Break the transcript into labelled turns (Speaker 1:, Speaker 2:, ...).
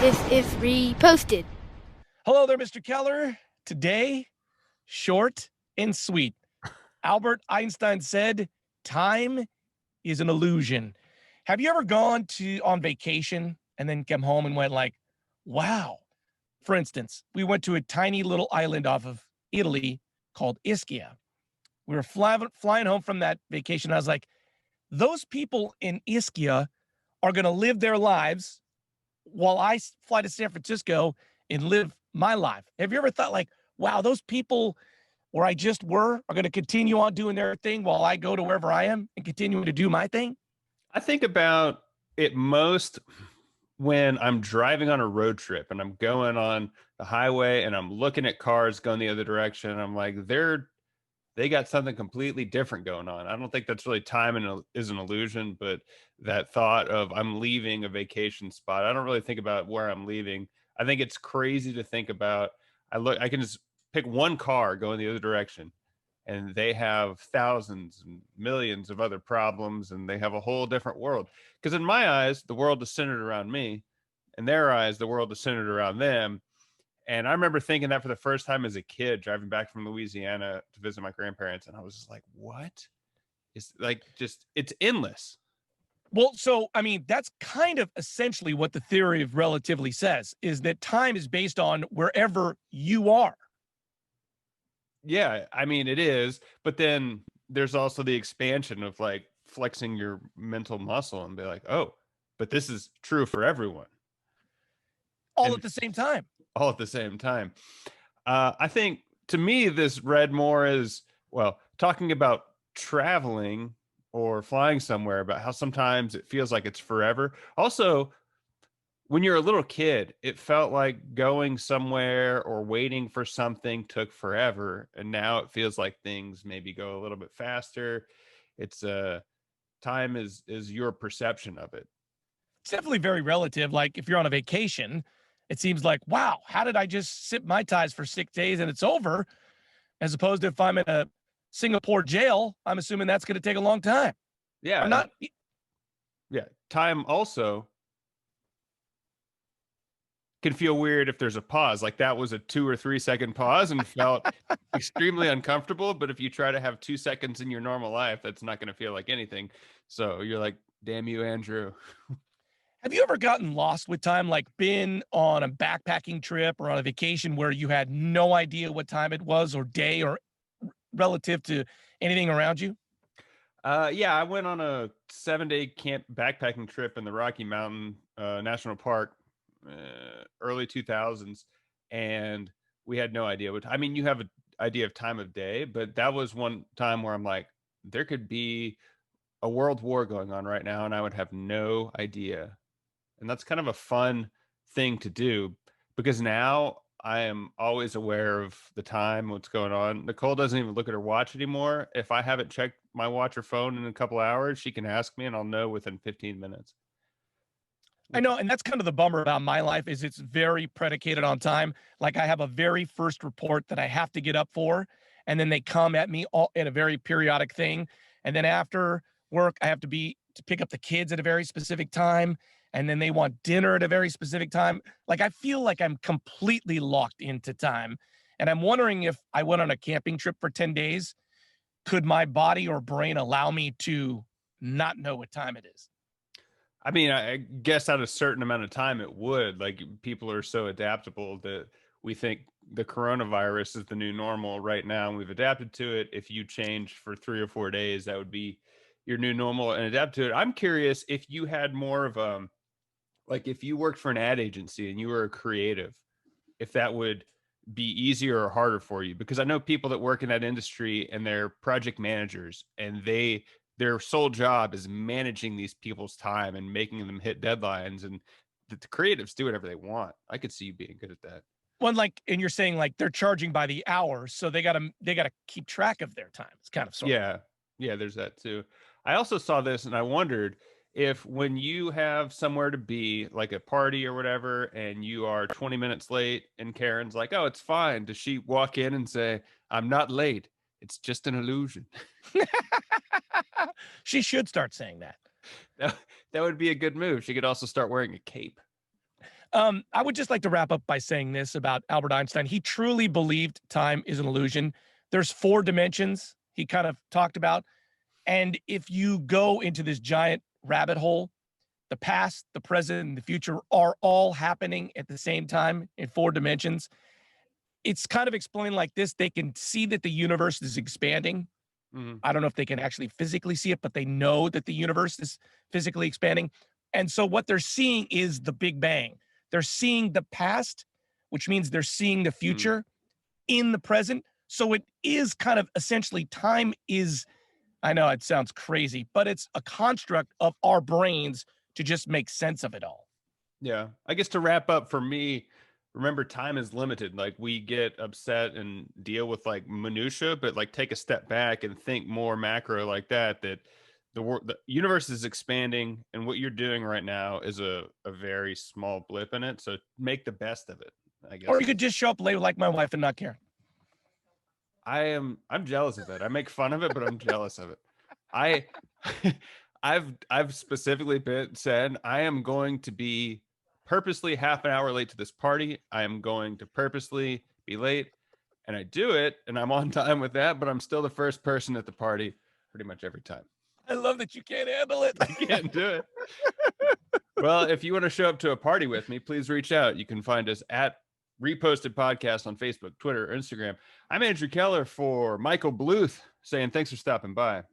Speaker 1: This is reposted.
Speaker 2: Hello there, Mr. Keller. Today, short and sweet. Albert Einstein said, time is an illusion. Have you ever gone on vacation and then come home and went like, wow? For instance, we went to a tiny little island off of Italy called Ischia. We were flying home from that vacation. I was like, those people in Ischia are going to live their lives while I fly to San Francisco and live my life. Have you ever thought like, wow, those people where I just were are going to continue on doing their thing while I go to wherever I am and continue to do my thing?
Speaker 3: I think about it most when I'm driving on a road trip and I'm going on the highway and I'm looking at cars going the other direction. And I'm like, they got something completely different going on. I don't think that's really time and is an illusion, but that thought of I'm leaving a vacation spot. I don't really think about where I'm leaving. I think it's crazy to think about. I can just pick one car going the other direction and they have thousands and millions of other problems and they have a whole different world. Because in my eyes, the world is centered around me. In their eyes, the world is centered around them. And I remember thinking that for the first time as a kid, driving back from Louisiana to visit my grandparents. And I was just like, what? It's like, just, it's endless.
Speaker 2: Well, so, I mean, that's kind of essentially what the theory of relativity says, is that time is based on wherever you are.
Speaker 3: Yeah, I mean, it is. But then there's also the expansion of like flexing your mental muscle and be like, oh, but this is true for everyone.
Speaker 2: All
Speaker 3: And
Speaker 2: at the same time.
Speaker 3: all at the same time. I think to me, this read more as well, talking about traveling or flying somewhere, about how sometimes it feels like it's forever. Also, when you're a little kid, it felt like going somewhere or waiting for something took forever. And now it feels like things maybe go a little bit faster. It's time is your perception of it.
Speaker 2: It's definitely very relative. Like if you're on a vacation, it seems like, wow, how did I just sip my ties for 6 days and it's over? As opposed to if I'm in a Singapore jail, I'm assuming that's going to take a long time.
Speaker 3: Yeah.
Speaker 2: I'm not.
Speaker 3: Yeah. Time also can feel weird if there's a pause. Like that was a 2 or 3 second pause and felt extremely uncomfortable. But if you try to have 2 seconds in your normal life, that's not going to feel like anything. So you're like, damn you, Andrew.
Speaker 2: Have you ever gotten lost with time, like been on a backpacking trip or on a vacation where you had no idea what time it was or day or relative to anything around you?
Speaker 3: Yeah, I went on a 7 day camp backpacking trip in the Rocky Mountain National Park, early 2000s, and we had no idea what. I mean, you have an idea of time of day, but that was one time where I'm like, there could be a world war going on right now, and I would have no idea. And that's kind of a fun thing to do because now I am always aware of the time, what's going on. Nicole doesn't even look at her watch anymore. If I haven't checked my watch or phone in a couple hours, she can ask me and I'll know within 15 minutes.
Speaker 2: I know, and that's kind of the bummer about my life is it's very predicated on time. Like I have a very first report that I have to get up for, and then they come at me all in a very periodic thing. And then after work, I have to pick up the kids at a very specific time, and then they want dinner at a very specific time. Like I feel like I'm completely locked into time. And I'm wondering if I went on a camping trip for 10 days, could my body or brain allow me to not know what time it is?
Speaker 3: I mean, I guess at a certain amount of time it would. Like people are so adaptable that we think the coronavirus is the new normal right now, and we've adapted to it. If you change for 3 or 4 days, that would be your new normal and adapt to it. I'm curious if you had more of like if you worked for an ad agency and you were a creative, if that would be easier or harder for you. Because I know people that work in that industry and they're project managers and their sole job is managing these people's time and making them hit deadlines, and the creatives do whatever they want. I could see you being good at that.
Speaker 2: One like, and you're saying like they're charging by the hour, so they gotta keep track of their time. It's kind of sort of.
Speaker 3: Yeah. Yeah, there's that too. I also saw this and I wondered if when you have somewhere to be, like a party or whatever, and you are 20 minutes late and Karen's like, oh, it's fine. Does she walk in and say, I'm not late? It's just an illusion.
Speaker 2: She should start saying that.
Speaker 3: that, that would be a good move. She could also start wearing a cape.
Speaker 2: I would just like to wrap up by saying this about Albert Einstein. He truly believed time is an illusion. There's 4 dimensions he kind of talked about. And if you go into this giant rabbit hole, the past, the present, and the future are all happening at the same time in 4 dimensions. It's kind of explained like this. They can see that the universe is expanding. I don't know if they can actually physically see it, but they know that the universe is physically expanding. And so what they're seeing is the Big Bang. They're seeing the past, which means they're seeing the future in the present. So it is kind of essentially time is, I know it sounds crazy, but it's a construct of our brains to just make sense of it all.
Speaker 3: Yeah. I guess to wrap up for me, remember time is limited. Like we get upset and deal with like minutia, but like take a step back and think more macro like that, that the universe is expanding and what you're doing right now is a very small blip in it. So make the best of it, I guess.
Speaker 2: Or you could just show up late like my wife and not care.
Speaker 3: I'm jealous of it. I make fun of it, but I'm jealous of it. I've specifically said I am going to be purposely half an hour late to this party. I am going to purposely be late, and I do it, and I'm on time with that, but I'm still the first person at the party pretty much every time.
Speaker 2: I love that you can't handle it.
Speaker 3: I can't do it. Well, if you want to show up to a party with me, please reach out. You can find us at Reposted Podcast on Facebook, Twitter, Instagram. I'm Andrew Keller for Michael Bluth saying thanks for stopping by.